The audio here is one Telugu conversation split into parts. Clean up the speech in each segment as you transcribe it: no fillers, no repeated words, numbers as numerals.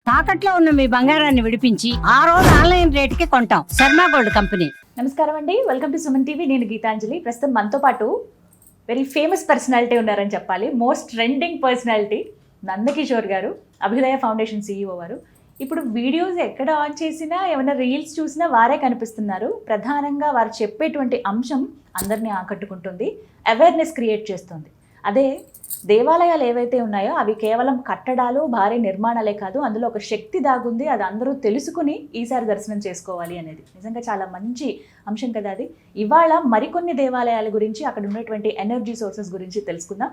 తాకట్లో ఉన్న మీ బంగారాన్ని విడిపించి ఆ రోజు ఆన్లైన్ రేటుకి కొంటాం. Sharma gold company. నమస్కారం అండి, వెల్కమ్ టు సుమన్ టీవీ. నేను గీతాంజలి. ప్రస్తుతం మనతో పాటు వెరీ ఫేమస్ పర్సనాలిటీ ఉన్నారని చెప్పాలి. మోస్ట్ ట్రెండింగ్ పర్సనాలిటీ నందకిషోర్ గారు, అభ్యుదయ ఫౌండేషన్ CEO వారు. ఇప్పుడు వీడియోస్ ఎక్కడ ఆన్ చేసినా, ఏమైనా రీల్స్ చూసినా వారే కనిపిస్తున్నారు. ప్రధానంగా వారు చెప్పేటువంటి అంశం అందరినీ ఆకట్టుకుంటుంది, అవేర్నెస్ క్రియేట్ చేస్తుంది. అదే దేవాలయాలు ఏవైతే ఉన్నాయో అవి కేవలం కట్టడాలు, భారీ నిర్మాణాలే కాదు, అందులో ఒక శక్తి దాగుంది. అది అందరూ తెలుసుకుని ఈసారి దర్శనం చేసుకోవాలి అనేది నిజంగా చాలా మంచి అంశం కదా అది. ఇవాళ మరికొన్ని దేవాలయాల గురించి, అక్కడ ఉన్నటువంటి ఎనర్జీ సోర్సెస్ గురించి తెలుసుకుందాం.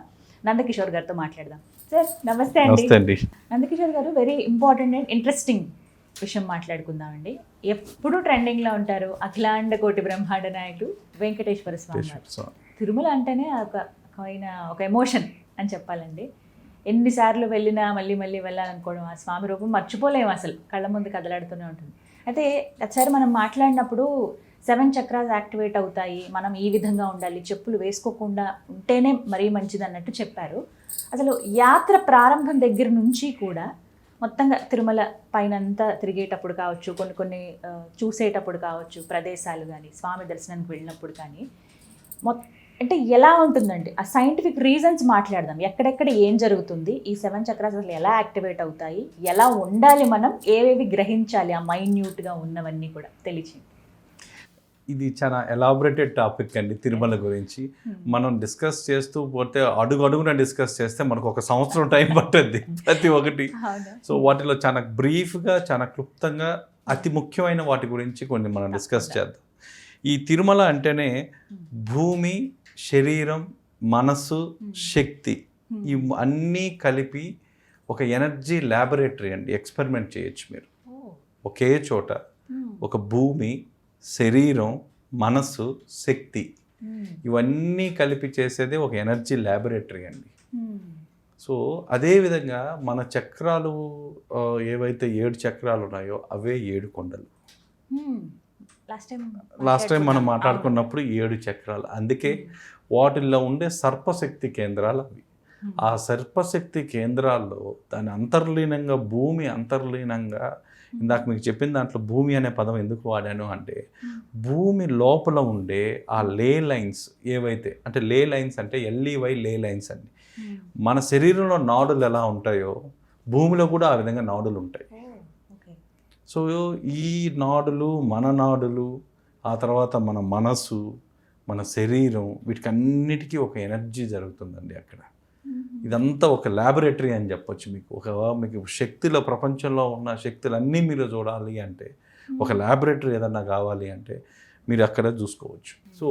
నందకిషోర్ గారితో మాట్లాడదాం. సార్ నమస్తే అండి. నందకిషోర్ గారు, వెరీ ఇంపార్టెంట్ అండ్ ఇంట్రెస్టింగ్ విషయం మాట్లాడుకుందామండి. ఎప్పుడు ట్రెండింగ్లో ఉంటారు అఖిలాండ కోటి బ్రహ్మాండ నాయకుడు వెంకటేశ్వర స్వామి వారు. తిరుమల అంటేనే ఒక ఎమోషన్ అని చెప్పాలండి. ఎన్నిసార్లు వెళ్ళినా మళ్ళీ మళ్ళీ వెళ్ళాలనుకోవడం, ఆ స్వామి రూపం మర్చిపోలేము, అసలు కళ్ళ ముందు కదలాడుతూనే ఉంటుంది. అయితే ఒకసారి మనం మాట్లాడినప్పుడు 7 చక్రాస్ యాక్టివేట్ అవుతాయి, మనం ఈ విధంగా ఉండాలి, చెప్పులు వేసుకోకుండా ఉంటేనే మరీ మంచిది అన్నట్టు చెప్పారు. అసలు యాత్ర ప్రారంభం దగ్గర నుంచి కూడా మొత్తంగా తిరుమల పైన అంతా తిరిగేటప్పుడు కావచ్చు, కొన్ని చూసేటప్పుడు కావచ్చు, ప్రదేశాలు కానీ, స్వామి దర్శనానికి వెళ్ళినప్పుడు కానీ అంటే ఎలా ఉంటుందండి? ఆ సైంటిఫిక్ రీజన్స్ మాట్లాడదాం. ఎక్కడెక్కడ ఏం జరుగుతుంది, ఈ 7 చక్రాస్ అసలు ఎలా యాక్టివేట్ అవుతాయి, ఎలా ఉండాలి, మనం ఏవేవి గ్రహించాలి, ఆ మైన్యూట్గా ఉన్నవన్నీ కూడా తెలియచేయండి. ఇది చాలా ఎలాబొరేటెడ్ టాపిక్ అండి తిరుమల గురించి. మనం డిస్కస్ చేస్తూ పోతే అడుగున డిస్కస్ చేస్తే మనకు ఒక సంవత్సరం టైం పట్టుద్ది ప్రతి ఒక్కటి. సో వాటిలో చాలా బ్రీఫ్గా, చాలా క్లుప్తంగా అతి ముఖ్యమైన వాటి గురించి కొన్ని మనం డిస్కస్ చేద్దాం. ఈ తిరుమల అంటేనే భూమి, శరీరం, మనసు, శక్తి, ఇవి అన్నీ కలిపి ఒక ఎనర్జీ ల్యాబొరేటరీ అండి. ఎక్స్పెరిమెంట్ చేయొచ్చు మీరు ఒకే చోట. ఒక భూమి, శరీరం, మనసు, శక్తి, ఇవన్నీ కలిపి చేసేదే ఒక ఎనర్జీ ల్యాబొరేటరీ అండి. సో అదేవిధంగా మన చక్రాలు ఏవైతే 7 చక్రాలు ఉన్నాయో అవే 7 కొండలు. లాస్ట్ టైం మనం మాట్లాడుకున్నప్పుడు 7 చక్రాలు. అందుకే వాటిల్లో ఉండే సర్పశక్తి కేంద్రాలు అవి. ఆ సర్పశక్తి కేంద్రాల్లో దాని అంతర్లీనంగా, భూమి అంతర్లీనంగా, ఇందాక మీకు చెప్పిన దాంట్లో భూమి అనే పదం ఎందుకు వాడాను అంటే, భూమి లోపల ఉండే ఆ లే లైన్స్ ఏవైతే, అంటే లే లైన్స్ అంటే LEY లే లైన్స్ అండి. మన శరీరంలో నాడులు ఎలా ఉంటాయో భూమిలో కూడా ఆ విధంగా నాడులు ఉంటాయి. సో ఈ నాడులు, మన నాడులు, ఆ తర్వాత మన మనసు, మన శరీరం, వీటికన్నిటికీ ఒక ఎనర్జీ జరుగుతుందండి అక్కడ. ఇదంతా ఒక ల్యాబొరేటరీ అని చెప్పొచ్చు. మీకు శక్తిలో, ప్రపంచంలో ఉన్న శక్తులన్నీ మీరు చూడాలి అంటే, ఒక ల్యాబొరేటరీ ఏదన్నా కావాలి అంటే మీరు అక్కడ చూసుకోవచ్చు. సో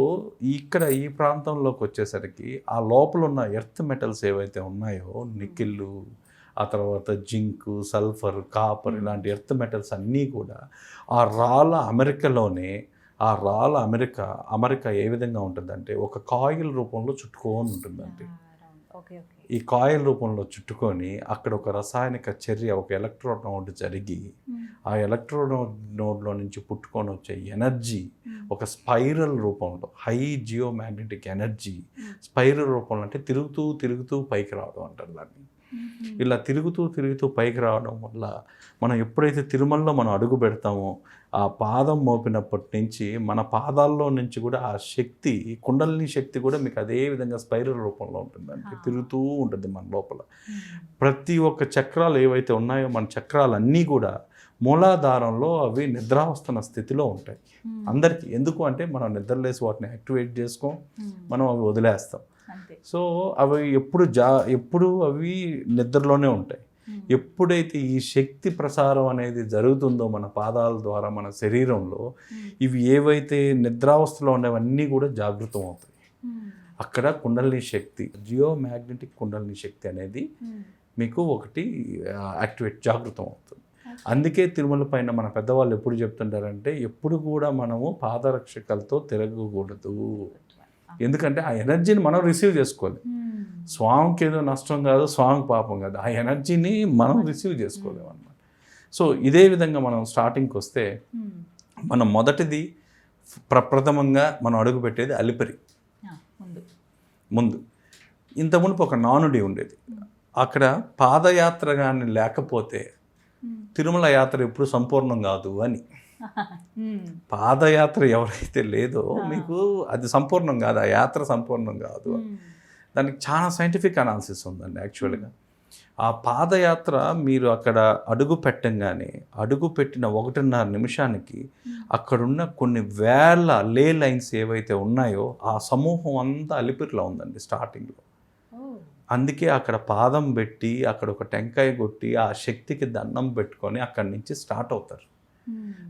ఇక్కడ ఈ ప్రాంతంలోకి వచ్చేసరికి ఆ లోపల ఉన్న ఎర్త్ మెటల్స్ ఏవైతే ఉన్నాయో, నికెళ్ళు, ఆ తర్వాత జింకు, సల్ఫర్, కాపర్, ఇలాంటి ఎర్త్ మెటల్స్ అన్నీ కూడా ఆ రాళ్ళ అమెరికా ఏ విధంగా ఉంటుందంటే ఒక కాయిల్ రూపంలో చుట్టుకొని ఉంటుందండి. ఈ కాయిల్ రూపంలో చుట్టుకొని అక్కడ ఒక రసాయనిక చర్య, ఒక ఎలక్ట్రో నోడ్ జరిగి, ఆ ఎలక్ట్రో నోడ్లో నుంచి పుట్టుకొని వచ్చే ఎనర్జీ ఒక స్పైరల్ రూపంలో, high geomagnetic energy spiral రూపంలో, అంటే తిరుగుతూ తిరుగుతూ పైకి రావడం అంటారు దాన్ని. ఇలా తిరుగుతూ పైకి రావడం వల్ల మనం ఎప్పుడైతే తిరుమలలో మనం అడుగు పెడతామో, ఆ పాదం మోపినప్పటి నుంచి మన పాదాల్లో నుంచి కూడా ఆ శక్తి, కుండలిని శక్తి కూడా మీకు అదే విధంగా స్పైరల్ రూపంలో ఉంటుందండి. తిరుగుతూ ఉంటుంది మన లోపల. ప్రతి ఒక్క చక్రాలు ఏవైతే ఉన్నాయో, మన చక్రాలన్నీ కూడా మూలాధారంలో అవి నిద్రావస్థన స్థితిలో ఉంటాయి అందరికీ. ఎందుకు అంటే మనం నిద్రలేసి వాటిని యాక్టివేట్ చేసుకోం, మనం అవి వదిలేస్తాం. సో అవి ఎప్పుడు అవి నిద్రలోనే ఉంటాయి. ఎప్పుడైతే ఈ శక్తి ప్రసారం అనేది జరుగుతుందో మన పాదాల ద్వారా మన శరీరంలో, ఇవి ఏవైతే నిద్రావస్థలో ఉండేవన్నీ కూడా జాగృతం అవుతాయి. అక్కడ కుండలిని శక్తి, జియో మ్యాగ్నెటిక్ కుండలిని శక్తి అనేది మీకు ఒకటి యాక్టివేట్, జాగృతం అవుతుంది. అందుకే తిరుమల పైన మన పెద్దవాళ్ళు ఎప్పుడు చెప్తుంటారంటే, ఎప్పుడు కూడా మనము పాదరక్షకలతో తిరగకూడదు. ఎందుకంటే ఆ ఎనర్జీని మనం రిసీవ్ చేసుకోవాలి. స్వామికి ఏదో నష్టం కాదు, స్వామికి పాపం కాదు, ఆ ఎనర్జీని మనం రిసీవ్ చేసుకోలేము అన్నమాట. సో ఇదే విధంగా మనం స్టార్టింగ్కి వస్తే, మనం మొదటిది ప్రప్రథమంగా మనం అడుగు పెట్టేది అలిపిరి ముందు. ఇంత మునుపు ఒక నానుడి ఉండేది. అక్కడ పాదయాత్ర కానీ లేకపోతే తిరుమల యాత్ర ఎప్పుడు సంపూర్ణం కాదు అని. పాదయాత్ర ఎవరైతే లేదో మీకు అది సంపూర్ణం కాదు, ఆ యాత్ర సంపూర్ణం కాదు. దానికి చాలా సైంటిఫిక్ అనాలిసిస్ ఉందండి యాక్చువల్గా. ఆ పాదయాత్ర మీరు అక్కడ అడుగు పెట్టంగానే అడుగు పెట్టిన 1.5 నిమిషానికి అక్కడున్న కొన్ని వేల లే లైన్స్ ఏవైతే ఉన్నాయో ఆ సమూహం అంతా అలిపిరిలో ఉందండి స్టార్టింగ్లో. అందుకే అక్కడ పాదం పెట్టి అక్కడ ఒక టెంకాయ కొట్టి ఆ శక్తికి దండం పెట్టుకొని అక్కడి నుంచి స్టార్ట్ అవుతారు.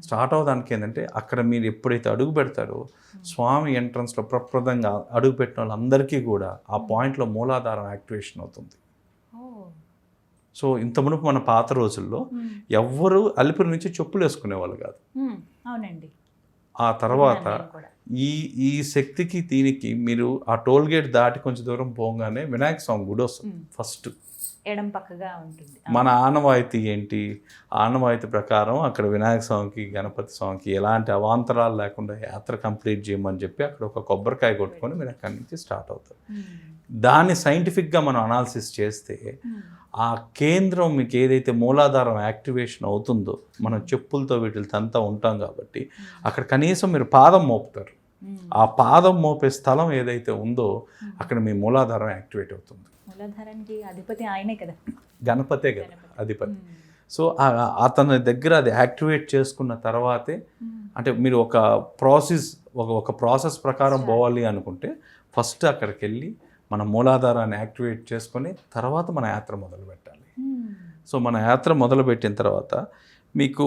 స్టార్ట్ అవడానికి ఏంటంటే అక్కడ మీరు ఎప్పుడైతే అడుగు పెడతారో స్వామి ఎంట్రన్స్లో ప్రప్రదంగా అడుగు పెట్టిన వాళ్ళందరికీ కూడా ఆ పాయింట్లో మూలాధారం యాక్టివేషన్ అవుతుంది. సో ఇంత మునుపు మన పాత రోజుల్లో ఎవ్వరూ అలిపిరి నుంచి చెప్పులు వేసుకునేవాళ్ళు కాదు. అవునండి. ఆ తర్వాత ఈ శక్తికి దీనికి మీరు ఆ టోల్ గేట్ దాటి కొంచెం దూరం పోగానే వినాయక స్వామి గుడి వస్తుంది ఫస్ట్. ఎడం పక్కగా ఉంటుంది. మన ఆనవాయితీ ఏంటి? ఆనవాయితీ ప్రకారం అక్కడ వినాయక స్వామికి గణపతి స్వామికి ఎలాంటి అవాంతరాలు లేకుండా యాత్ర కంప్లీట్ చేయమని చెప్పి అక్కడ ఒక కొబ్బరికాయ కొట్టుకొని మీరు అక్కడి నుంచి స్టార్ట్ అవుతారు. దాన్ని సైంటిఫిక్గా మనం అనాలిసిస్ చేస్తే ఆ కేంద్రం మీకు ఏదైతే మూలాధారం యాక్టివేషన్ అవుతుందో మనం చెప్పులతో వీటితో అంతా ఉంటాం కాబట్టి అక్కడ కనీసం మీరు పాదం మోపుతారు. ఆ పాదం మోపే స్థలం ఏదైతే ఉందో అక్కడ మీ మూలాధారం యాక్టివేట్ అవుతుంది. మూలాధారానికి అధిపతి ఆయనే కదా, గణపతే కదా అధిపతి. సో అతని దగ్గర అది యాక్టివేట్ చేసుకున్న తర్వాతే అంటే మీరు ఒక ప్రాసెస్ ప్రకారం పోవాలి అనుకుంటే ఫస్ట్ అక్కడికి వెళ్ళి మన మూలాధారాన్ని యాక్టివేట్ చేసుకొని తర్వాత మన యాత్ర మొదలు పెట్టాలి. సో మన యాత్ర మొదలుపెట్టిన తర్వాత మీకు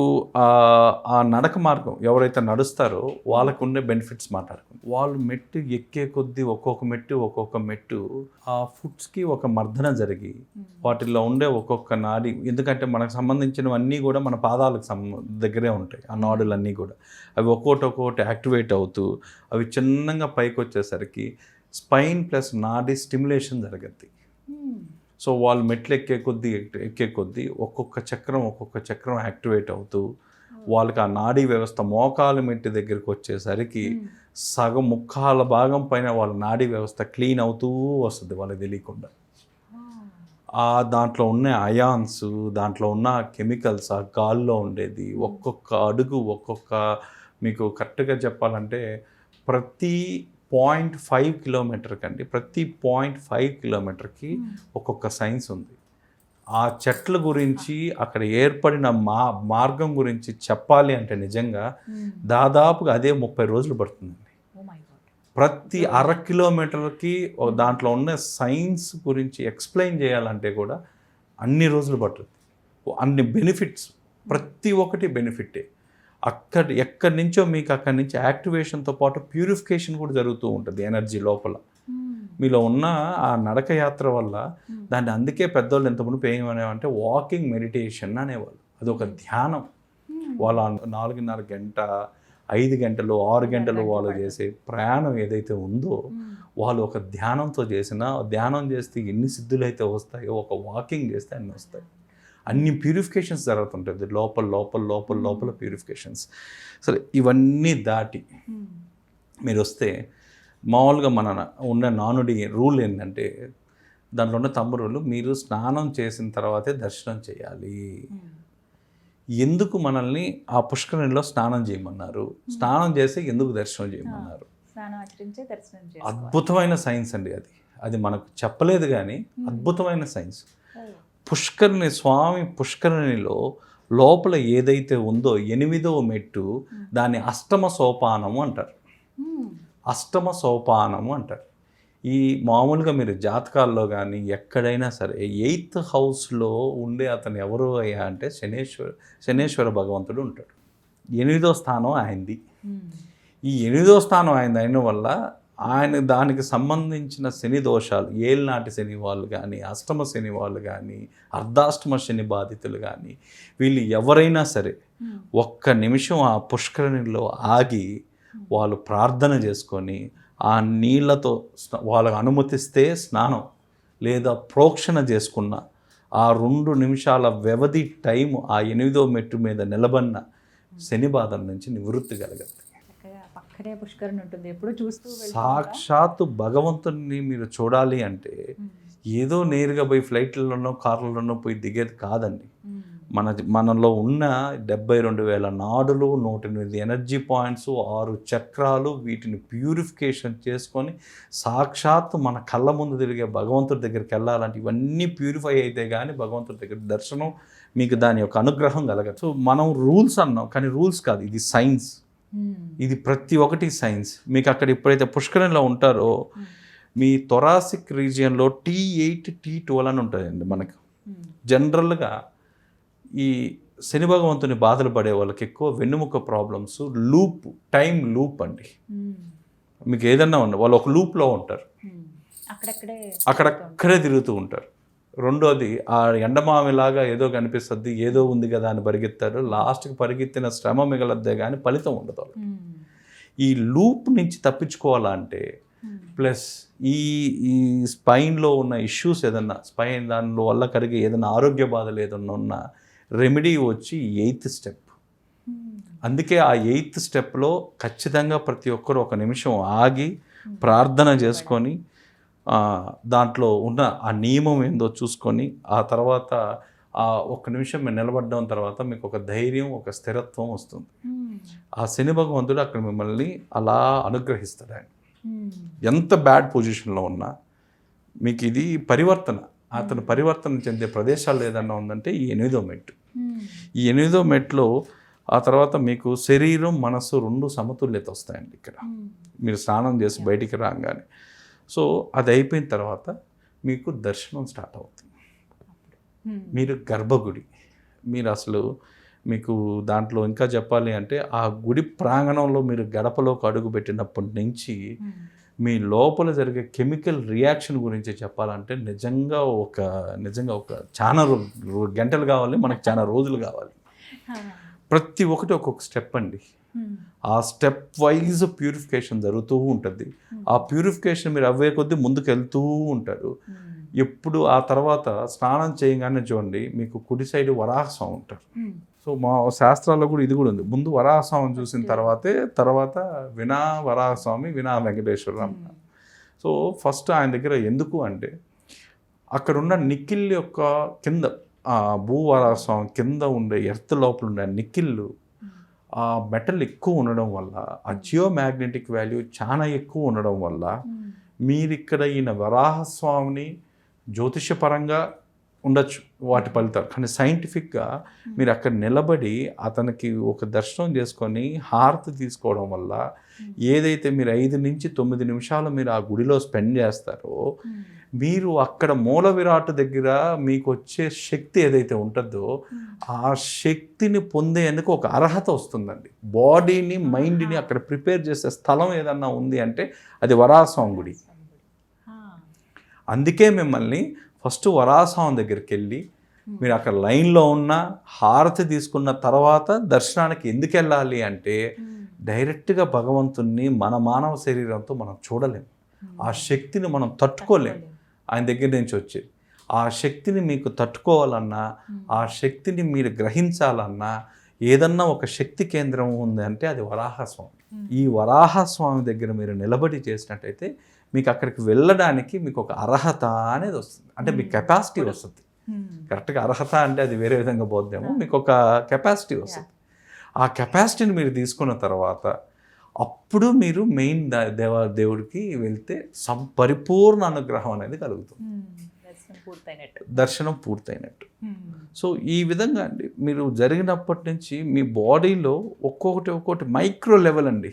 ఆ నడక మార్గం ఎవరైతే నడుస్తారో వాళ్ళకు ఉండే బెనిఫిట్స్ మాట్లాడుకుంటారు. వాళ్ళు మెట్టు ఎక్కే కొద్దీ ఒక్కొక్క మెట్టు ఆ ఫుట్స్కి ఒక మర్దన జరిగి వాటిల్లో ఉండే ఒక్కొక్క నాడి, ఎందుకంటే మనకు సంబంధించినవన్నీ కూడా మన పాదాలకు దగ్గరే ఉంటాయి ఆ నాడులన్నీ కూడా. అవి ఒక్కొక్కటి యాక్టివేట్ అవుతూ అవి చిన్నగా పైకి వచ్చేసరికి స్పైన్ ప్లస్ నాడి స్టిమ్యులేషన్ జరుగుద్ది. సో వాళ్ళు మెట్లు ఎక్కే కొద్దీ ఒక్కొక్క చక్రం యాక్టివేట్ అవుతూ వాళ్ళకి ఆ నాడీ వ్యవస్థ మోకాలు మెట్టి దగ్గరికి వచ్చేసరికి సగం ముక్కాల భాగం పైన వాళ్ళ నాడీ వ్యవస్థ క్లీన్ అవుతూ వస్తుంది వాళ్ళకి తెలియకుండా. దాంట్లో ఉన్న అయాన్స్, దాంట్లో ఉన్న కెమికల్స్, ఆ గాల్లో ఉండేది ఒక్కొక్క అడుగు మీకు కరెక్ట్గా చెప్పాలంటే ప్రతి 0.5 కిలోమీటర్ కండి, ప్రతి 0.5 కిలోమీటర్కి ఒక్కొక్క సైన్స్ ఉంది. ఆ చెట్ల గురించి అక్కడ ఏర్పడిన మార్గం గురించి చెప్పాలి అంటే నిజంగా దాదాపుగా అదే 30 రోజులు పడుతుందండి. ప్రతి 1/2 కిలోమీటర్కి దాంట్లో ఉన్న సైన్స్ గురించి ఎక్స్ప్లెయిన్ చేయాలంటే కూడా అన్ని రోజులు పడుతుంది. అన్ని బెనిఫిట్స్, ప్రతి ఒక్కటి బెనిఫిటే. ఎక్కడి నుంచో మీకు అక్కడి నుంచి యాక్టివేషన్తో పాటు ప్యూరిఫికేషన్ కూడా జరుగుతూ ఉంటుంది ఎనర్జీ లోపల. మీలో ఉన్న ఆ నడక యాత్ర వల్ల దాన్ని అందుకే పెద్దవాళ్ళు ఎంత మునుపు ఏమనేవారంటే వాకింగ్ మెడిటేషన్ అనేవాళ్ళు. అదొక ధ్యానం. వాళ్ళ 4.5 గంట 5 గంటలు 6 గంటలు వాళ్ళు చేసే ప్రయాణం ఏదైతే ఉందో వాళ్ళు ఒక ధ్యానంతో ధ్యానం చేస్తే ఎన్ని సిద్ధులు అయితే వస్తాయో ఒక వాకింగ్ చేస్తే అన్ని వస్తాయి. అన్ని ప్యూరిఫికేషన్స్ జరుగుతుంటుంది లోపల ప్యూరిఫికేషన్స్. సరే, ఇవన్నీ దాటి మీరు వస్తే మామూలుగా మన ఉన్న నానుడి రూల్ ఏంటంటే దాంట్లో ఉన్న తమ్ముళ్ళు మీరు స్నానం చేసిన తర్వాతే దర్శనం చేయాలి. ఎందుకు మనల్ని ఆ పుష్కరిణిలో స్నానం చేయమన్నారు? స్నానం చేస్తే ఎందుకు దర్శనం చేయమన్నారు? అద్భుతమైన సైన్స్ అండి అది మనకు చెప్పలేదు కానీ అద్భుతమైన సైన్స్. స్వామి పుష్కరిణిలో లోపల ఏదైతే ఉందో 8వ మెట్టు దాన్ని అష్టమ సోపానము అంటారు. ఈ మామూలుగా మీరు జాతకాల్లో కానీ ఎక్కడైనా సరే 8th హౌస్లో ఉండే అతను ఎవరు అయ్యా అంటే శనేశ్వర భగవంతుడు ఉంటాడు. 8వ స్థానం ఆయనది. ఈ 8వ స్థానం ఆయన అయిన వల్ల ఆయన దానికి సంబంధించిన శని దోషాలు, ఏళ్ళనాటి శని వాళ్ళు కానీ, అష్టమ శని వాళ్ళు కానీ, అర్ధాష్టమ శని బాధితులు కానీ, వీళ్ళు ఎవరైనా సరే ఒక్క నిమిషం ఆ పుష్కరిణిలో ఆగి వాళ్ళు ప్రార్థన చేసుకొని ఆ నీళ్లతో వాళ్ళకు అనుమతిస్తే స్నానం లేదా ప్రోక్షణ చేసుకున్న ఆ 2 నిమిషాల వ్యవధి టైము ఆ 8వ మెట్టు మీద నిలబడిన శని బాధల నుంచి నివృత్తి కలగదు. సాక్షాత్తు భగవంతుని మీరు చూడాలి అంటే ఏదో నేరుగా పోయి ఫ్లైట్లలోనో కార్లలోనో పోయి దిగేది కాదండి. మనలో ఉన్న 72,000 నాడులు, 108 ఎనర్జీ పాయింట్స్, 6 చక్రాలు, వీటిని ప్యూరిఫికేషన్ చేసుకొని సాక్షాత్తు మన కళ్ళ ముందు తిరిగే భగవంతుడి దగ్గరికి వెళ్ళాలంటే ఇవన్నీ ప్యూరిఫై అయితే కానీ భగవంతుడి దగ్గర దర్శనం, మీకు దాని యొక్క అనుగ్రహం కలగదు. సో మనం రూల్స్ అన్నాం, కానీ రూల్స్ కాదు, ఇది సైన్స్. ఇది ప్రతి ఒక్కటి సైన్స్. మీకు అక్కడ ఎప్పుడైతే పుష్కరంలో ఉంటారో మీ థొరాసిక్ రీజియన్లో T8 T12 అని ఉంటాయండి. మనకు జనరల్గా ఈ శని భగవంతుని బాధలు పడే వాళ్ళకి ఎక్కువ వెన్నుముక ప్రాబ్లమ్స్, టైం లూప్ అండి. మీకు ఏదన్నా ఉన్న వాళ్ళు ఒక లూప్లో ఉంటారు, అక్కడక్కడే తిరుగుతూ ఉంటారు. రెండోది ఆ ఎండమామిలాగా ఏదో కనిపిస్తుంది, ఏదో ఉంది కదా అని పరిగెత్తారు, లాస్ట్కి పరిగెత్తిన శ్రమ మిగలద్దే కానీ ఫలితం ఉండదు. ఈ లూప్ నుంచి తప్పించుకోవాలంటే ప్లస్ ఈ స్పైన్లో ఉన్న ఇష్యూస్ ఏదన్నా, స్పైన్ దానిలో వల్ల కలిగే ఏదైనా ఆరోగ్య బాధలు ఏదన్నా ఉన్నా రెమెడీ వచ్చి 8th స్టెప్. అందుకే ఆ 8th స్టెప్లో ఖచ్చితంగా ప్రతి ఒక్కరు ఒక నిమిషం ఆగి ప్రార్థన చేసుకొని దాంట్లో ఉన్న ఆ నియమం ఏందో చూసుకొని ఆ తర్వాత ఆ ఒక్క నిమిషం మీరు నిలబడడం తర్వాత మీకు ఒక ధైర్యం, ఒక స్థిరత్వం వస్తుంది. ఆ శని భగవంతుడు అక్కడ మిమ్మల్ని అలా అనుగ్రహిస్తాడు. ఆయన ఎంత బ్యాడ్ పొజిషన్లో ఉన్నా మీకు ఇది పరివర్తన, అతను పరివర్తన చెందే ప్రదేశాలు ఏదన్నా ఉందంటే ఈ 8వ మెట్టు. ఈ 8వ మెట్లో ఆ తర్వాత మీకు శరీరం, మనసు 2 సమతుల్యత వస్తాయండి. ఇక్కడ మీరు స్నానం చేసి బయటికి రాగానే సో అది అయిపోయిన తర్వాత మీకు దర్శనం స్టార్ట్ అవుతుంది. మీరు గర్భగుడి, మీరు అసలు మీకు దాంట్లో ఇంకా చెప్పాలి అంటే ఆ గుడి ప్రాంగణంలో మీరు గడపలోకి అడుగు పెట్టినప్పటి నుంచి మీ లోపల జరిగే కెమికల్ రియాక్షన్ గురించి చెప్పాలంటే నిజంగా ఒక చాలా గంటలు కావాలి, మనకు చాలా రోజులు కావాలి. ప్రతి ఒక్కటి ఒక్కొక్క స్టెప్ అండి. ఆ స్టెప్ వైజ్ ప్యూరిఫికేషన్ జరుగుతూ ఉంటుంది. ఆ ప్యూరిఫికేషన్ మీరు అవ్వే కొద్దీ ముందుకు వెళ్తూ ఉంటారు. ఎప్పుడు ఆ తర్వాత స్నానం చేయగానే చూడండి మీకు కుడి సైడ్ వరాహస్వామి ఉంటారు. సో మా శాస్త్రాల్లో కూడా ఇది కూడా ఉంది. ముందు వరాహస్వామిని చూసిన తర్వాత వరాహస్వామి, వెంకటేశ్వర. సో ఫస్ట్ ఆయన దగ్గర ఎందుకు అంటే అక్కడున్న నిఖిల్ యొక్క కింద భూవరాహస్వామి కింద ఉండే ఎర్త్ లోపల ఉండే నిఖిల్ ఆ మెటల్ ఎక్కువ ఉండడం వల్ల, ఆ జియోమాగ్నెటిక్ వాల్యూ చాలా ఎక్కువ ఉండడం వల్ల మీరు ఇక్కడ ఈయన వరాహస్వామిని జ్యోతిషపరంగా ఉండొచ్చు వాటి ఫలితాలు, కానీ సైంటిఫిక్గా మీరు అక్కడ నిలబడి అతనికి ఒక దర్శనం చేసుకొని హారతి తీసుకోవడం వల్ల ఏదైతే మీరు 5 నుంచి 9 నిమిషాలు మీరు ఆ గుడిలో స్పెండ్ చేస్తారో మీరు అక్కడ మూల విరాట్ దగ్గర మీకు వచ్చే శక్తి ఏదైతే ఉంటుందో ఆ శక్తిని పొందేందుకు ఒక అర్హత వస్తుందండి. బాడీని, మైండ్ని అక్కడ ప్రిపేర్ చేసే స్థలం ఏదన్నా ఉంది అంటే అది వరాహస్వామి గుడి. అందుకే మిమ్మల్ని ఫస్ట్ వరాహస్వామి దగ్గరికి వెళ్ళి మీరు అక్కడ లైన్లో ఉన్న హారతి తీసుకున్న తర్వాత దర్శనానికి ఎందుకు వెళ్ళాలి అంటే డైరెక్ట్గా భగవంతుణ్ణి మన మానవ శరీరంతో మనం చూడలేము, ఆ శక్తిని మనం తట్టుకోలేము. ఆయన దగ్గర నుంచి వచ్చేది ఆ శక్తిని మీకు తట్టుకోవాలన్నా, ఆ శక్తిని మీరు గ్రహించాలన్నా ఏదన్నా ఒక శక్తి కేంద్రం ఉంది అంటే అది వరాహస్వామి. ఈ వరాహస్వామి దగ్గర మీరు నిలబడి చేసినట్టయితే మీకు అక్కడికి వెళ్ళడానికి మీకు ఒక అర్హత అనేది వస్తుంది. అంటే మీకు కెపాసిటీ వస్తుంది. కరెక్ట్గా అర్హత అంటే అది వేరే విధంగా పోద్దేమో, మీకు ఒక కెపాసిటీ వస్తుంది. ఆ కెపాసిటీని మీరు తీసుకున్న తర్వాత అప్పుడు మీరు మెయిన్ దేవుడికి వెళ్తే పరిపూర్ణ అనుగ్రహం అనేది కలుగుతుంది, దర్శనం పూర్తయినట్టు. సో ఈ విధంగా అండి మీరు జరిగినప్పటి నుంచి మీ బాడీలో ఒక్కొక్కటి మైక్రో లెవెల్ అండి.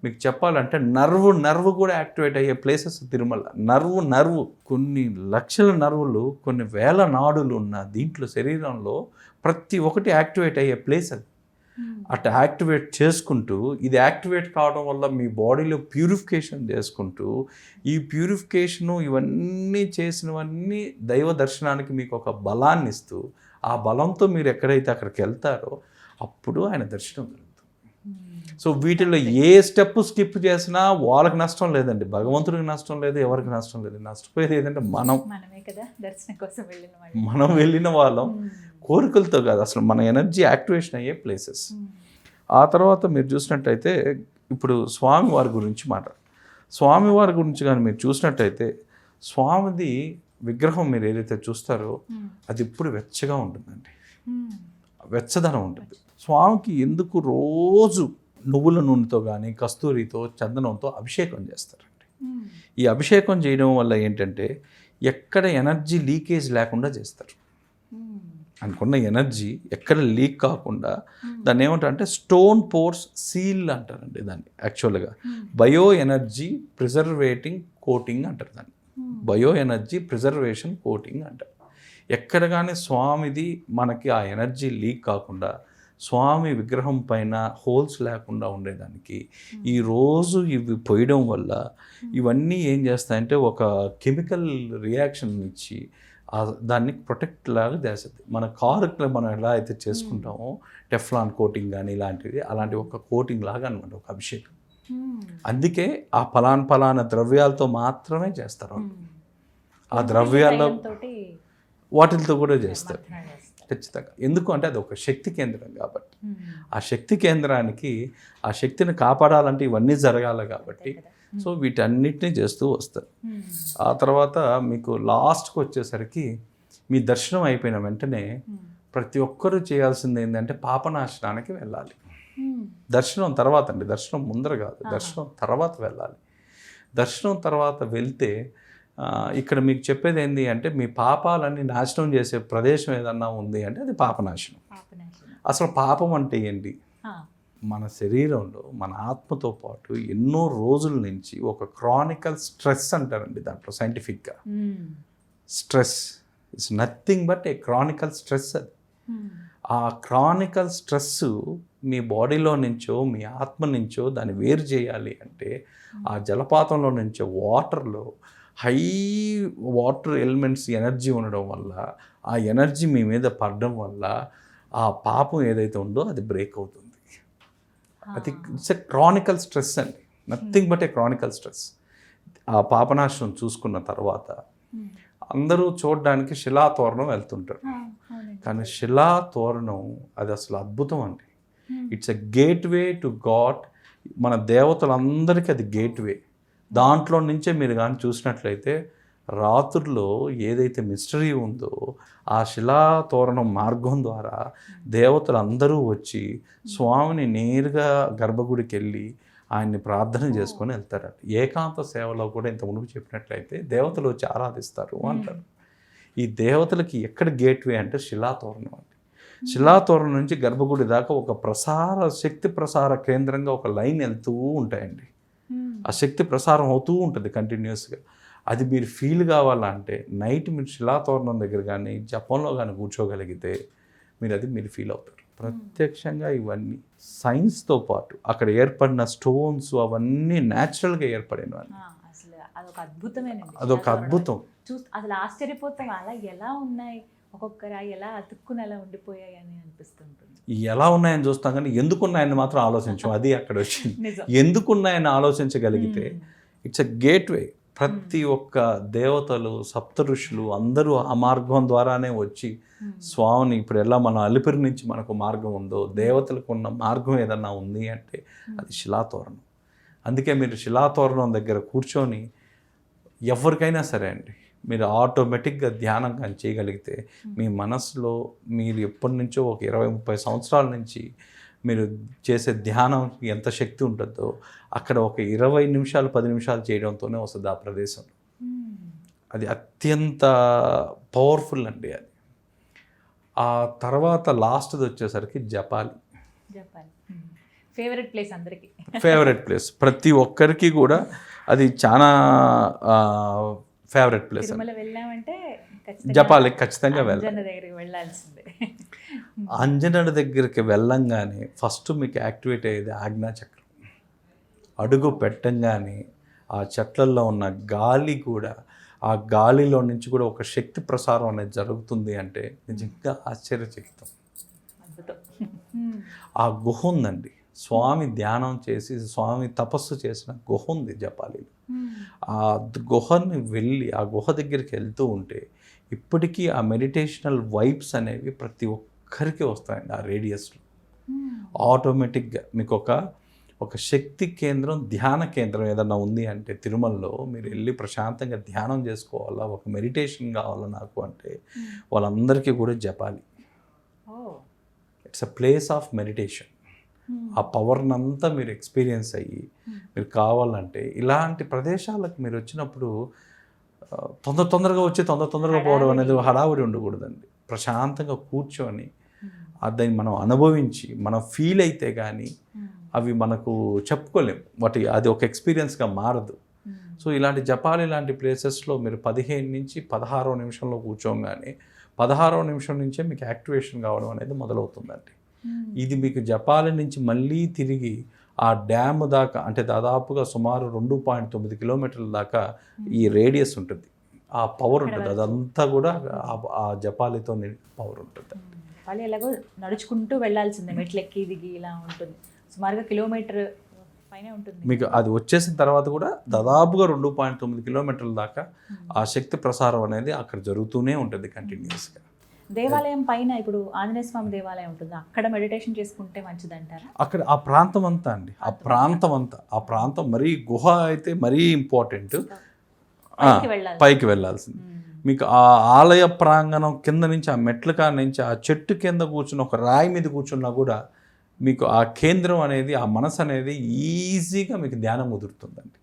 మీకు చెప్పాలంటే నర్వ్ కూడా యాక్టివేట్ అయ్యే ప్లేసెస్ తిరుమల. నర్వ్ కొన్ని లక్షల నర్వులు, కొన్ని వేల నాడులు ఉన్న దీంట్లో శరీరంలో ప్రతి ఒక్కటి యాక్టివేట్ అయ్యే ప్లేస్ అది. అట్లా యాక్టివేట్ చేసుకుంటూ ఇది యాక్టివేట్ కావడం వల్ల మీ బాడీలో ప్యూరిఫికేషన్ చేసుకుంటూ ఈ ప్యూరిఫికేషను ఇవన్నీ చేసినవన్నీ దైవ దర్శనానికి మీకు ఒక బలాన్ని ఇస్తూ ఆ బలంతో మీరు ఎక్కడైతే అక్కడికి వెళ్తారో అప్పుడు ఆయన దర్శనం జరుగుతుంది. సో వీటిలో ఏ స్టెప్ స్కిప్ చేసినా వాళ్ళకి నష్టం లేదండి, భగవంతుడికి నష్టం లేదు, ఎవరికి నష్టం లేదు. నష్టపోయేది ఏదంటే మనం వెళ్ళిన వాళ్ళం కోరికలతో కాదు, అసలు మన ఎనర్జీ యాక్టివేషన్ అయ్యే ప్లేసెస్. ఆ తర్వాత మీరు చూసినట్టయితే ఇప్పుడు స్వామివారి గురించి స్వామివారి గురించి కానీ మీరు చూసినట్టయితే స్వామిది విగ్రహం మీరు ఏదైతే చూస్తారో అది ఇప్పుడు వెచ్చగా ఉంటుందండి. వెచ్చదనం ఉంటుంది. స్వామికి ఎందుకు రోజు నువ్వుల నూనెతో కానీ కస్తూరితో చందనంతో అభిషేకం చేస్తారండి. ఈ అభిషేకం చేయడం వల్ల ఏంటంటే ఎక్కడ ఎనర్జీ లీకేజ్ లేకుండా చేస్తారు. అనుకున్న ఎనర్జీ ఎక్కడ లీక్ కాకుండా దాన్ని ఏమంటారంటే స్టోన్ పోర్స్ సీల్ అంటారండి దాన్ని. యాక్చువల్గా బయో ఎనర్జీ ప్రిజర్వేటింగ్ కోటింగ్ అంటారు దాన్ని. బయో ఎనర్జీ ప్రిజర్వేషన్ కోటింగ్ అంటారు. ఎక్కడ కానీ స్వామిది మనకి ఆ ఎనర్జీ లీక్ కాకుండా స్వామి విగ్రహం పైన హోల్స్ లేకుండా ఉండేదానికి ఈరోజు ఇవి పోయడం వల్ల ఇవన్నీ ఏం చేస్తాయంటే ఒక కెమికల్ రియాక్షన్ ఇచ్చి దాన్ని ప్రొటెక్ట్ లాగా చేస్తుంది. మన కారుకి మనం ఎలా అయితే చేసుకుంటామో టెఫ్లాన్ కోటింగ్ కానీ ఇలాంటివి, అలాంటి ఒక కోటింగ్ లాగా అనమాట, ఒక అభిషేకం. అందుకే ఆ ఫలానా ద్రవ్యాలతో మాత్రమే చేస్తారు. ఆ ద్రవ్యాల్లో వాటితో కూడా చేస్తారు ఖచ్చితంగా. ఎందుకు అంటే అది ఒక శక్తి కేంద్రం కాబట్టి, ఆ శక్తి కేంద్రానికి ఆ శక్తిని కాపాడాలంటే ఇవన్నీ జరగాలి కాబట్టి సో వీటన్నిటినీ చేస్తూ వస్తారు. ఆ తర్వాత మీకు లాస్ట్కి వచ్చేసరికి మీ దర్శనం అయిపోయిన వెంటనే ప్రతి ఒక్కరూ చేయాల్సింది ఏంటంటే పాపనాశనానికి వెళ్ళాలి. దర్శనం తర్వాత అండి, దర్శనం ముందర కాదు, దర్శనం తర్వాత వెళ్ళాలి. దర్శనం తర్వాత వెళ్తే ఇక్కడ మీకు చెప్పేది ఏంటి అంటే మీ పాపాలన్నీ నాశనం చేసే ప్రదేశం ఏదన్నా ఉంది అంటే అది పాపనాశనం. అసలు పాపం అంటే ఏంటి? మన శరీరంలో మన ఆత్మతో పాటు ఎన్నో రోజుల నుంచి ఒక క్రానికల్ స్ట్రెస్ అంటారండి దాంట్లో సైంటిఫిక్గా. Stress it's nothing but A Chronicle stress. అది ఆ క్రానికల్ స్ట్రెస్ మీ బాడీలో నుంచో మీ ఆత్మ నుంచో దాన్ని వేరు చేయాలి అంటే ఆ జలపాతంలో నుంచో వాటర్లో హై వాటర్ ఎలిమెంట్స్ ఎనర్జీ ఉండడం వల్ల ఆ ఎనర్జీ మీ మీద పడడం వల్ల ఆ పాపం ఏదైతే ఉందో అది బ్రేక్ అవుతుంది. అది ఇట్స్ ఎ క్రానికల్ స్ట్రెస్ అండి, nothing but A Chronicle stress. ఆ పాపనాశనం చూసుకున్న తర్వాత అందరూ చూడడానికి శిలాతోరణం వెళ్తుంటారు, కానీ శిలాతోరణం అది అసలు అద్భుతం అండి. It's a gateway to God. మన దేవతలందరికీ అది గేట్వే. దాంట్లో నుంచే మీరు కానీ చూసినట్లయితే రాత్రుల్లో ఏదైతే మిస్టరీ ఉందో ఆ శిలాతోరణం మార్గం ద్వారా దేవతలు అందరూ వచ్చి స్వామిని నేరుగా గర్భగుడికి వెళ్ళి ఆయన్ని ప్రార్థన చేసుకొని వెళ్తారు. ఏకాంత సేవలో కూడా ఇంత మునుపు చెప్పినట్లయితే దేవతలు వచ్చి ఆరాధిస్తారు అంటారు. ఈ దేవతలకి ఎక్కడ గేట్వే అంటే శిలాతోరణం అండి. శిలాతోరణం నుంచి గర్భగుడి దాకా ఒక శక్తి ప్రసార కేంద్రంగా ఒక లైన్ వెళ్తూ ఉంటాయండి. ఆ శక్తి ప్రసారం అవుతూ ఉంటుంది కంటిన్యూస్గా. అది మీరు ఫీల్ కావాలంటే నైట్ మీరు శిలాతోరణం దగ్గర కానీ జపంలో కానీ కూర్చోగలిగితే మీరు ఫీల్ అవుతారు ప్రత్యక్షంగా. ఇవన్నీ సైన్స్తో పాటు అక్కడ ఏర్పడిన స్టోన్స్ అవన్నీ న్యాచురల్గా ఏర్పడినవన్నీ. అదొక అద్భుతం. అసలు ఆశ్చర్యపోతాం అలా ఎలా ఉన్నాయి, ఒక్కొక్కరా ఎలా అతుక్కుని అలా ఉండిపోయాయి అని అనిపిస్తుంటుంది. ఎలా ఉన్నాయని చూస్తాం కానీ ఎందుకున్నాయని మాత్రం ఆలోచించాం. అది అక్కడ వచ్చింది. ఎందుకున్నాయని ఆలోచించగలిగితే ఇట్స్ ఎ గేట్వే. ప్రతి ఒక్క దేవతలు సప్త ఋషులు అందరూ ఆ మార్గం ద్వారానే వచ్చి స్వామిని, ఇప్పుడు ఎలా మన అలిపిరి నుంచి మనకు మార్గం ఉందో దేవతలకు ఉన్న మార్గం ఏదన్నా ఉంది అంటే అది శిలాతోరణం. అందుకే మీరు శిలాతోరణం దగ్గర కూర్చొని ఎవరికైనా సరే అండి మీరు ఆటోమేటిక్గా ధ్యానం కానీ చేయగలిగితే మీ మనసులో మీరు ఎప్పటి నుంచో ఒక 20-30 సంవత్సరాల నుంచి మీరు చేసే ధ్యానం ఎంత శక్తి ఉంటుందో అక్కడ ఒక 20 నిమిషాలు 10 నిమిషాలు చేయడంతోనే వస్తుంది ఆ ప్రదేశం. అది అత్యంత పవర్ఫుల్ అండి. అది ఆ తర్వాత లాస్ట్ది వచ్చేసరికి జపాలి. ఫేవరెట్ ప్లేస్ అందరికీ, ఫేవరెట్ ప్లేస్ ప్రతి ఒక్కరికి కూడా అది చాలా ఫేవరెట్ ప్లేస్. జపాలి ఖచ్చితంగా వెళ్ళాల్సిందే. అంజనడి దగ్గరికి వెళ్ళంగానే ఫస్ట్ మీకు యాక్టివేట్ అయ్యేది ఆజ్ఞాచక్రం. అడుగు పెట్టంగానే ఆ చెట్లల్లో ఉన్న గాలి కూడా, ఆ గాలిలో నుంచి కూడా ఒక శక్తి ప్రసారం అనేది జరుగుతుంది అంటే నిజంగా ఆశ్చర్యచకితం. ఆ గుహ ఉందండి, స్వామి ధ్యానం చేసి స్వామి తపస్సు చేసిన గుహ ఉంది జపాలిలో. ఆ గుహని వెళ్ళి ఆ గుహ దగ్గరికి వెళ్తూ ఉంటే ఇప్పటికీ ఆ మెడిటేషనల్ వైబ్స్ అనేవి ప్రతి ఒక్కరికి వస్తాయండి. ఆ రేడియస్లో ఆటోమేటిక్గా మీకు ఒక శక్తి కేంద్రం, ధ్యాన కేంద్రం ఏదన్నా ఉంది అంటే తిరుమలలో మీరు వెళ్ళి ప్రశాంతంగా ధ్యానం చేసుకోవాలా, ఒక మెడిటేషన్ కావాలా నాకు అంటే వాళ్ళందరికీ కూడా Japali. It's a place of meditation. ఆ పవర్నంతా మీరు ఎక్స్పీరియన్స్ అయ్యి మీరు కావాలంటే ఇలాంటి ప్రదేశాలకు మీరు వచ్చినప్పుడు తొందరగా వచ్చి తొందరగా పోవడం అనేది హడావుడి ఉండకూడదండి. ప్రశాంతంగా కూర్చొని దాన్ని మనం అనుభవించి మనం ఫీల్ అయితే కానీ అవి మనకు చెప్పుకోలేం, అది ఒక ఎక్స్పీరియన్స్గా మారదు. సో ఇలాంటి జపాలి లాంటి ప్లేసెస్లో మీరు 15 నుంచి 16 నిమిషంలో కూర్చోగానే 16వ నిమిషం నుంచే మీకు యాక్టివేషన్ కావడం అనేది మొదలవుతుందండి. ఇది మీకు జపాలి నుంచి మళ్ళీ తిరిగి ఆ డ్యామ్ దాకా, అంటే దాదాపుగా సుమారు 2.9 కిలోమీటర్ల దాకా ఈ రేడియస్ ఉంటుంది. ఆ పవర్ ఉంటుంది, అదంతా కూడా ఆ జపాలితో పవర్ ఉంటుంది. వాళ్ళు ఎలాగో నడుచుకుంటూ వెళ్ళాల్సిందే, మెట్లు ఎక్కి దిగి ఇలా ఉంటుంది. సుమారుగా కిలోమీటర్ పైన ఉంటుంది. మీకు అది వచ్చేసిన తర్వాత కూడా దాదాపుగా 2.9 కిలోమీటర్ల దాకా ఆ శక్తి ప్రసారం అనేది అక్కడ జరుగుతూనే ఉంటుంది కంటిన్యూస్గా. దేవాలయం పైన ఇప్పుడు ఆంజనేయ స్వామి దేవాలయం ఉంటుంది, అక్కడ మెడిటేషన్ చేసుకుంటే మంచిది అంటారా? అక్కడ ఆ ప్రాంతం అంతా అండి, ఆ ప్రాంతం మరీ గుహ అయితే మరీ ఇంపార్టెంట్, పైకి వెళ్ళాల్సింది. మీకు ఆ ఆలయ ప్రాంగణం కింద నుంచి ఆ మెట్ల కాడ నుంచి ఆ చెట్టు కింద కూర్చున్న ఒక రాయి మీద కూర్చున్నా కూడా మీకు ఆ కేంద్రం అనేది, ఆ మనసు అనేది ఈజీగా మీకు ధ్యానం కుదురుతుందండి.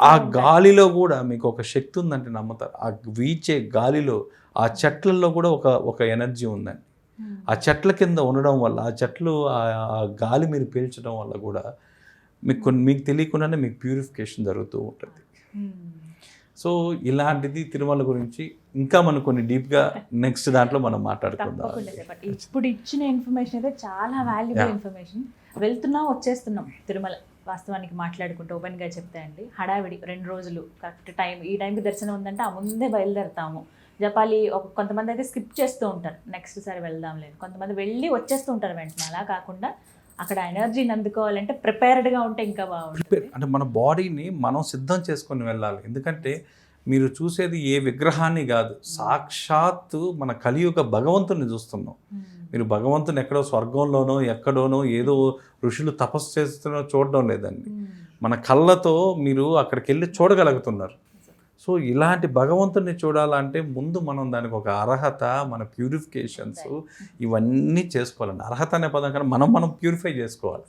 ఆ గాలిలో కూడా మీకు ఒక శక్తి ఉందంటే నమ్ముతారు. ఆ వీచే గాలిలో ఆ చెట్లలో కూడా ఒక ఎనర్జీ ఉందండి. ఆ చెట్ల కింద ఉండడం వల్ల, ఆ చెట్లు ఆ గాలి మీరు పీల్చడం వల్ల కూడా మీకు తెలియకుండానే మీకు ప్యూరిఫికేషన్ జరుగుతూ ఉంటుంది. సో ఇలాంటిది తిరుమల గురించి ఇంకా మనం కొన్ని డీప్గా నెక్స్ట్ దాంట్లో మనం మాట్లాడుకుందాం. ఇప్పుడు ఇచ్చిన ఇన్ఫర్మేషన్ అయితే చాలా వాల్యుబుల్ ఇన్ఫర్మేషన్. వచ్చేస్తున్నాం తిరుమల వాస్తవానికి మాట్లాడుకుంటూ ఓపెన్గా చెప్తే అండి, హడావిడి 2 రోజులు కరెక్ట్ టైం, ఈ టైంకి దర్శనం ఉందంటే ఆ ముందే బయలుదేరుతాము. జపాలి కొంతమంది అయితే స్కిప్ చేస్తూ ఉంటారు, నెక్స్ట్ సారి వెళ్దాం లేదు, కొంతమంది వెళ్ళి వచ్చేస్తూ ఉంటారు వెంటనే. అలా కాకుండా అక్కడ ఎనర్జీని అందుకోవాలంటే ప్రిపేర్డ్గా ఉంటే ఇంకా బాగుంటుంది. అంటే మన బాడీని మనం సిద్ధం చేసుకొని వెళ్ళాలి. ఎందుకంటే మీరు చూసేది ఏ విగ్రహాన్ని కాదు, సాక్షాత్తు మన కలియుగ భగవంతుని చూస్తున్నాం. మీరు భగవంతుని ఎక్కడో స్వర్గంలోనో ఎక్కడోనో ఏదో ఋషులు తపస్సు చేస్తున్నో చూడడం లేదండి, మన కళ్ళతో మీరు అక్కడికి వెళ్ళి చూడగలుగుతున్నారు. సో ఇలాంటి భగవంతుని చూడాలంటే ముందు మనం దానికి ఒక అర్హత, మన ప్యూరిఫికేషన్స్ ఇవన్నీ చేసుకోవాలండి. అర్హత అనే పదం కన్నా మనం ప్యూరిఫై చేసుకోవాలి.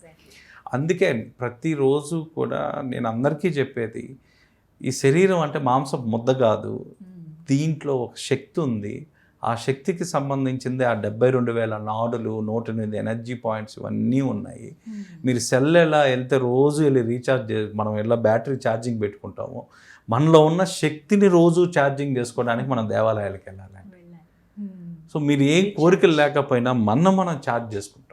అందుకే ప్రతిరోజు కూడా నేను అందరికీ చెప్పేది, ఈ శరీరం అంటే మాంసం ముద్ద కాదు, దీంట్లో ఒక శక్తి ఉంది. ఆ శక్తికి సంబంధించింది ఆ 72,000 నాడులు, 108 ఎనర్జీ పాయింట్స్ ఇవన్నీ ఉన్నాయి. మీరు సెల్ ఎలా వెళ్తే రోజు వెళ్ళి రీఛార్జ్ మనం ఎలా బ్యాటరీ ఛార్జింగ్ పెట్టుకుంటామో, మనలో ఉన్న శక్తిని రోజు ఛార్జింగ్ చేసుకోవడానికి మనం దేవాలయాలకు వెళ్ళాలండి. సో మీరు ఏ కోరికలు లేకపోయినా మనం ఛార్జ్ చేసుకుంటాం.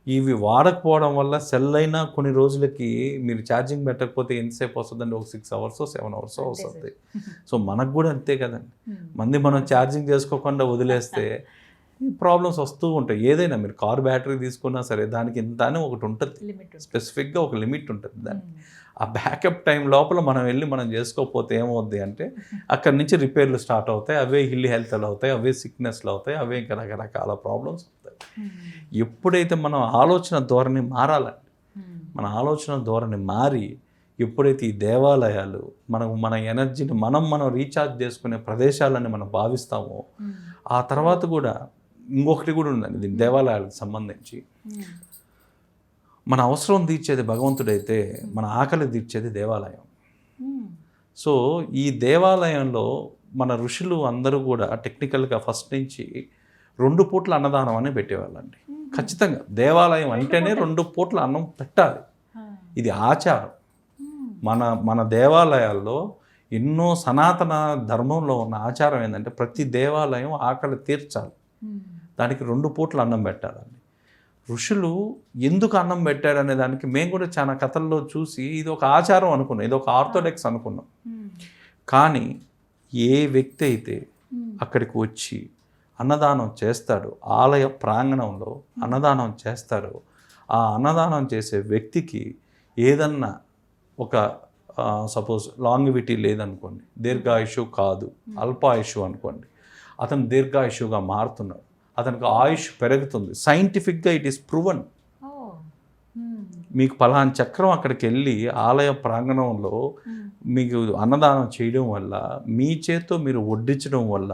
ఇవి వాడకపోవడం వల్ల సెల్ అయినా కొన్ని రోజులకి మీరు ఛార్జింగ్ పెట్టకపోతే ఎంతసేపు వస్తుందండి, ఒక 6 అవర్స్ 7 అవర్స్ వస్తుంది. సో మనకు కూడా అంతే కదండి, మనం ఛార్జింగ్ చేసుకోకుండా వదిలేస్తే ప్రాబ్లమ్స్ వస్తూ ఉంటాయి. ఏదైనా మీరు కార్ బ్యాటరీ తీసుకున్నా సరే దానికి ఇంత అని ఒకటి ఉంటుంది, స్పెసిఫిక్గా ఒక లిమిట్ ఉంటుంది దానికి. ఆ బ్యాకప్ టైం లోపల మనం వెళ్ళి మనం చేసుకోకపోతే ఏమవుద్ది అంటే అక్కడి నుంచి రిపేర్లు స్టార్ట్ అవుతాయి, అవే హెల్త్లు అవుతాయి, అవే సిక్నెస్లు అవుతాయి, అవే ఇంకా రకరకాల ప్రాబ్లమ్స్ అవుతాయి. ఎప్పుడైతే మనం ఆలోచన ధోరణి మారాలండి, మన ఆలోచన ధోరణి మారి ఎప్పుడైతే ఈ దేవాలయాలు మన ఎనర్జీని మనం రీఛార్జ్ చేసుకునే ప్రదేశాలని మనం భావిస్తామో, ఆ తర్వాత కూడా ఇంకొకటి కూడా ఉందండి దీని దేవాలయాలకు సంబంధించి. మన అవసరం తీర్చేది భగవంతుడైతే మన ఆకలి తీర్చేది దేవాలయం. సో ఈ దేవాలయంలో మన ఋషులు అందరూ కూడా టెక్నికల్గా ఫస్ట్ నుంచి 2 పూట్ల అన్నదానం అని పెట్టేవాళ్ళండి. ఖచ్చితంగా దేవాలయం అంటేనే 2 పూట్ల అన్నం పెట్టాలి, ఇది ఆచారం. మన దేవాలయాల్లో ఎన్నో సనాతన ధర్మంలో ఉన్న ఆచారం ఏంటంటే ప్రతి దేవాలయం ఆకలి తీర్చాలి, దానికి 2 పూట్ల అన్నం పెట్టాలండి. ఋషులు ఎందుకు అన్నం పెట్టారనే దానికి మేము కూడా చాలా కథల్లో చూసి ఇది ఒక ఆచారం అనుకున్నాం, ఇది ఒక ఆర్థోడాక్స్ అనుకున్నాం. కానీ ఏ వ్యక్తి అయితే అక్కడికి వచ్చి అన్నదానం చేస్తాడు, ఆలయ ప్రాంగణంలో అన్నదానం చేస్తాడు, ఆ అన్నదానం చేసే వ్యక్తికి ఏదన్నా ఒక సపోజ్ లాంగివిటీ లేదనుకోండి, దీర్ఘాయుషు కాదు అల్పాయుషు అనుకోండి, అతను దీర్ఘాయుషుగా మారుతున్నాడు, అతనికి ఆయుష్ పెరుగుతుంది. సైంటిఫిక్గా ఇట్ ఈస్ ప్రూవన్. మీకు పలానా చక్రం అక్కడికి వెళ్ళి ఆలయ ప్రాంగణంలో మీకు అన్నదానం చేయడం వల్ల, మీ చేత్తో మీరు వడ్డించడం వల్ల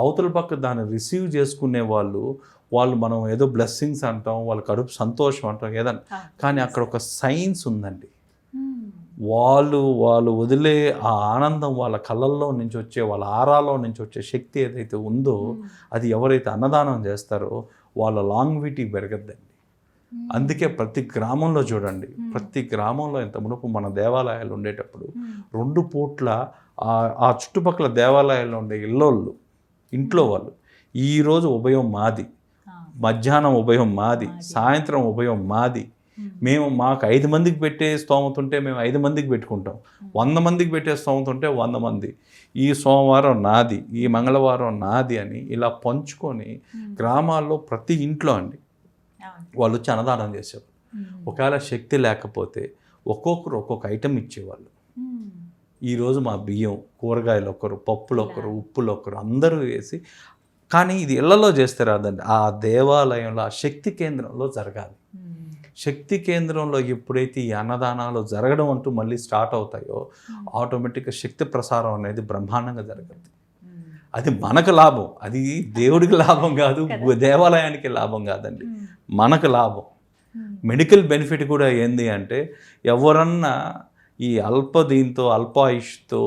అవతల పక్క దాన్ని రిసీవ్ చేసుకునే వాళ్ళు మనం ఏదో బ్లెస్సింగ్స్ అంటాం, వాళ్ళ కడుపు సంతోషం అంటాం ఏదన్నా, కానీ అక్కడ ఒక సైన్స్ ఉందండి. వాళ్ళు వదిలే ఆ ఆనందం, వాళ్ళ కళ్ళల్లో నుంచి వచ్చే, వాళ్ళ ఆరాలో నుంచి వచ్చే శక్తి ఏదైతే ఉందో, అది ఎవరైతే అన్నదానం చేస్తారో వాళ్ళ లాంగ్విటీ పెరగద్దండి. అందుకే ప్రతి గ్రామంలో చూడండి, ప్రతి గ్రామంలో ఇంత మునుపు మన దేవాలయాలు ఉండేటప్పుడు 2 పూట్ల ఆ చుట్టుపక్కల దేవాలయాల్లో ఉండే ఇంట్లో వాళ్ళు ఈరోజు ఉభయం మాది, మధ్యాహ్నం ఉభయం మాది, సాయంత్రం ఉభయం మాది, మాకు 5 మందికి పెట్టే స్తోమత ఉంటే మేము 5 మందికి పెట్టుకుంటాం, 100 మందికి పెట్టే స్తోమత ఉంటే 100 మంది, ఈ సోమవారం నాది, ఈ మంగళవారం నాది అని ఇలా పంచుకొని గ్రామాల్లో ప్రతి ఇంట్లో అండి వాళ్ళు వచ్చి అన్నదానం చేసేవాళ్ళు. ఒకవేళ శక్తి లేకపోతే ఒక్కొక్కరు ఒక్కొక్క ఐటెం ఇచ్చేవాళ్ళు. ఈరోజు మా బియ్యం, కూరగాయలు ఒకరు, పప్పులు ఒకరు, ఉప్పులు ఒకరు, అందరూ వేసి. కానీ ఇది ఇళ్లలో చేస్తే రాదండి, ఆ దేవాలయంలో ఆ శక్తి కేంద్రంలో జరగాలి. శక్తి కేంద్రంలో ఎప్పుడైతే ఈ అన్నదానాలు జరగడం అంటూ మళ్ళీ స్టార్ట్ అవుతాయో ఆటోమేటిక్గా శక్తి ప్రసారం అనేది బ్రహ్మాండంగా జరగదు. అది మనకు లాభం, అది దేవుడికి లాభం కాదు, దేవాలయానికి లాభం కాదండి, మనకు లాభం. మెడికల్ బెనిఫిట్ కూడా ఏంది అంటే, ఎవరన్నా ఈ అల్పాయుష్తో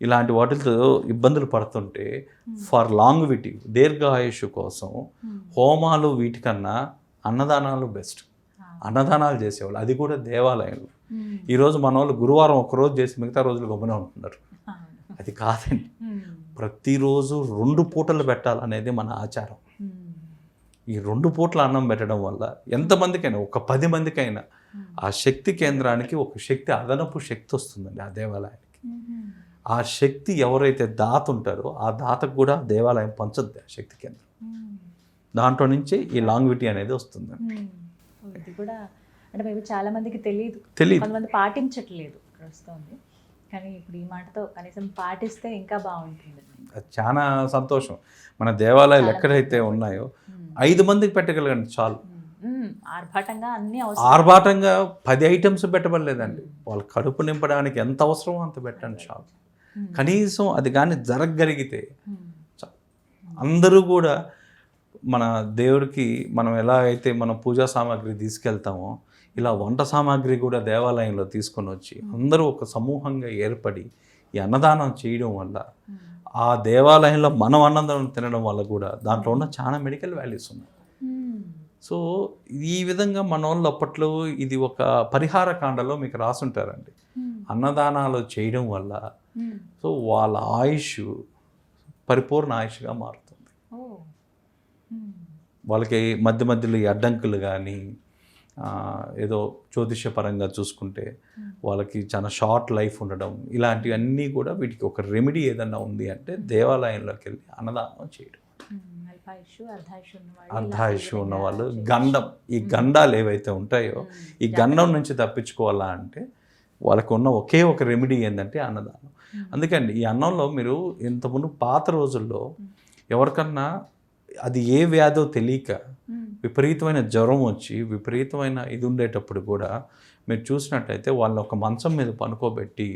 ఇలాంటి వాటితో ఇబ్బందులు పడుతుంటే ఫర్ లాంగ్విటీ, దీర్ఘాయుష్ కోసం హోమాలు వీటికన్నా అన్నదానాలు బెస్ట్. అన్నదానాలు చేసేవాళ్ళు, అది కూడా దేవాలయంలో. ఈరోజు మన వాళ్ళు గురువారం ఒకరోజు చేసి మిగతా రోజులు గమ్మున ఉంటున్నారు. అది కాదండి, ప్రతిరోజు 2 పూటలు పెట్టాలనేది మన ఆచారం. ఈ 2 పూట్ల అన్నం పెట్టడం వల్ల ఎంతమందికైనా, ఒక 10 మందికైనా ఆ శక్తి కేంద్రానికి ఒక శక్తి, అదనపు శక్తి వస్తుందండి ఆ దేవాలయానికి. ఆ శక్తి ఎవరైతే దాత ఉంటారో ఆ దాతకు కూడా దేవాలయం పంచద్ది ఆ శక్తి కేంద్రం. దాంట్లో నుంచి ఈ లాంగ్విటీ అనేది వస్తుందండి. ఇది కూడా అంటే మేబీ చాలా మందికి తెలియదు, కొంతమంది పాటించట్లేదు వస్తుంది. కానీ ఇప్పుడు ఈ మాటతో కనీసం పాటిస్తే ఇంకా బాగుంటుంది. చాలా సంతోషం. మన దేవాలయాలు ఎక్కడైతే ఉన్నాయో 5 మందికి పెట్టగలగండి చాలు. ఆర్భాటంగా 10 ఐటమ్స్ పెట్టబడలేదండి, వాళ్ళ కడుపు నింపడానికి ఎంత అవసరమో అంత పెట్టండి చాలు. కనీసం అది కానీ జరగగలిగితే అందరూ కూడా మన దేవుడికి మనం ఎలా అయితే మన పూజా సామాగ్రి తీసుకెళ్తామో ఇలా వంట సామాగ్రి కూడా దేవాలయంలో తీసుకొని వచ్చి అందరూ ఒక సమూహంగా ఏర్పడి ఈ అన్నదానం చేయడం వల్ల, ఆ దేవాలయంలో మనం అన్నదానం తినడం వల్ల కూడా దాంట్లో ఉన్న చాలా మెడికల్ వాల్యూస్ ఉన్నాయి. సో ఈ విధంగా మన వాళ్ళు అప్పట్లో ఇది ఒక పరిహార కాండలో మీకు రాసుంటారండి, అన్నదానాలు చేయడం వల్ల సో వాళ్ళ ఆయుష్ పరిపూర్ణ ఆయుష్గా మారుతుంది. వాళ్ళకి మధ్యలో ఈ అడ్డంకులు కానీ ఏదో జ్యోతిష్యపరంగా చూసుకుంటే వాళ్ళకి చాలా షార్ట్ లైఫ్ ఉండడం, ఇలాంటివన్నీ కూడా వీటికి ఒక రెమెడీ ఏదన్నా ఉంది అంటే దేవాలయంలోకి వెళ్ళి అన్నదానం చేయడం. అర్ధాయుష్ ఉన్న వాళ్ళు గండం, ఈ గండాలు ఏవైతే ఉంటాయో ఈ గండం నుంచి తప్పించుకోవాలా అంటే వాళ్ళకు ఉన్న ఒకే ఒక రెమెడీ ఏంటంటే అన్నదానం. అందుకండి ఈ అన్నంలో మీరు ఇంతకుముందు పాత రోజుల్లో ఎవరికన్నా అది ఏ వ్యాధో తెలియక విపరీతమైన జ్వరం వచ్చి విపరీతమైన ఇది ఉండేటప్పుడు కూడా మీరు చూసినట్టయితే వాళ్ళని ఒక మంచం మీద పనుకోబెట్టి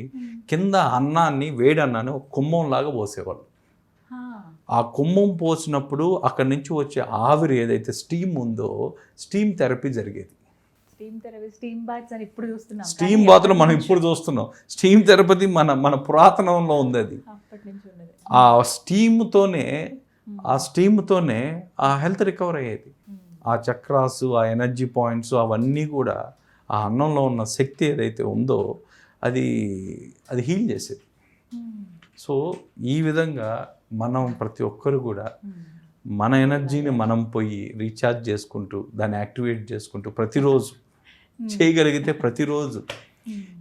కింద అన్నాన్ని, వేడి అన్నాన్ని ఒక కుంభంలాగా పోసేవాళ్ళు. ఆ కుంభం పోసినప్పుడు అక్కడి నుంచి వచ్చే ఆవిరి ఏదైతే స్టీమ్ ఉందో స్టీమ్ థెరపీ జరిగేది. స్టీమ్ బాత్లో మనం ఇప్పుడు చూస్తున్నాం, స్టీమ్ థెరపీ మన పురాతనంలో ఉంది. అది ఆ స్టీమ్తోనే ఆ హెల్త్ రికవర్ అయ్యేది. ఆ చక్రాసు, ఆ ఎనర్జీ పాయింట్స్ అవన్నీ కూడా ఆ అన్నంలో ఉన్న శక్తి ఏదైతే ఉందో అది హీల్ చేసేది. సో ఈ విధంగా మనం ప్రతి ఒక్కరు కూడా మన ఎనర్జీని మనం పోయి రీఛార్జ్ చేసుకుంటూ దాన్ని యాక్టివేట్ చేసుకుంటూ ప్రతిరోజు చేయగలిగితే ప్రతిరోజు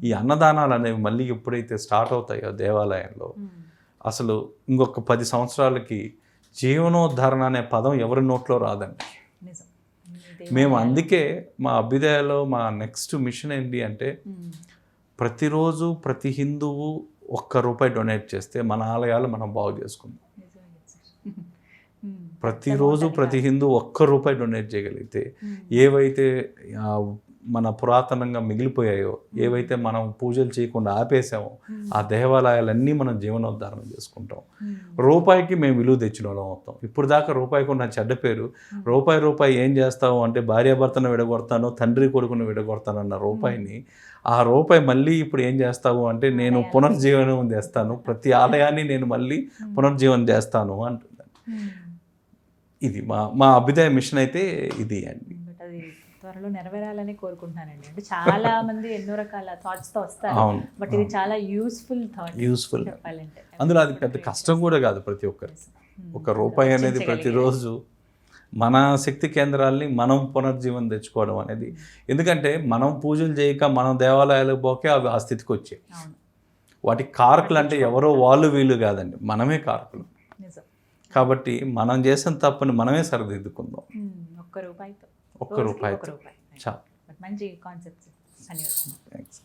ఈ అన్నదానాలు అనేవి మళ్ళీ ఎప్పుడైతే స్టార్ట్ అవుతాయో దేవాలయంలో అసలు ఇంకొక 10 సంవత్సరాలకి జీవనోద్ధరణ అనే పదం ఎవరి నోట్లో రాదండి. మేము అందుకే మా అభ్యుదయలో మా నెక్స్ట్ మిషన్ ఏంటి అంటే ప్రతిరోజు ప్రతి హిందువు ₹1 డొనేట్ చేస్తే మన ఆలయాలు మనం బాగు చేసుకుందాం. ప్రతిరోజు ప్రతి హిందూ ₹1 డొనేట్ చేయగలిగితే ఏవైతే మన పురాతనంగా మిగిలిపోయాయో, ఏవైతే మనం పూజలు చేయకుండా ఆపేసామో ఆ దేవాలయాలన్నీ మనం జీవనోద్ధారణ చేసుకుంటాం. రూపాయికి మేము విలువ తెచ్చిన వాళ్ళం అవుతాం. ఇప్పుడు దాకా రూపాయికి ఉన్న చెడ్డ పేరు, రూపాయి ఏం చేస్తావు అంటే భార్యాభర్తను విడగొడతాను, తండ్రి కొడుకును విడగొడతాను అన్న రూపాయిని, ఆ రూపాయి మళ్ళీ ఇప్పుడు ఏం చేస్తావు అంటే నేను పునర్జీవనం చేస్తాను, ప్రతి ఆలయాన్ని నేను మళ్ళీ పునర్జీవనం చేస్తాను అంటుంది. ఇది మా అభ్యుదయ మిషన్ అయితే ఇది అండి. బట్ అది త్వరలో నెరవేరాలని కోరుకుంటున్నానండి. అంటే చాలా మంది ఎన్నో రకాల థాట్స్ తో వస్తారు, అవును, బట్ ఇది చాలా యూస్ఫుల్ థాట్ యూస్ఫుల్. చెప్పాలంటే. అందులో అది పెద్ద కష్టం కూడా కాదు ప్రతి ఒక్కరికి. ఒక రూపాయి అనేది ప్రతిరోజు మన శక్తి కేంద్రాల్ని మనం పునర్జీవనం తెచ్చుకోవడం అనేది, ఎందుకంటే మనం పూజలు చేయక మనం దేవాలయాలకు పోకే అవి ఆ స్థితికి వచ్చాయి. వాటి కారకులు అంటే ఎవరో వాళ్ళు వీళ్ళు కాదండి, మనమే కారకులు. కాబట్టి మనం చేసిన తప్పుని మనమే సరిదిద్దుకుందాం. ఒక్క రూపాయితో చాలు. మంచి కాన్సెప్ట్. ధన్యవాదాలు. థ్యాంక్స్.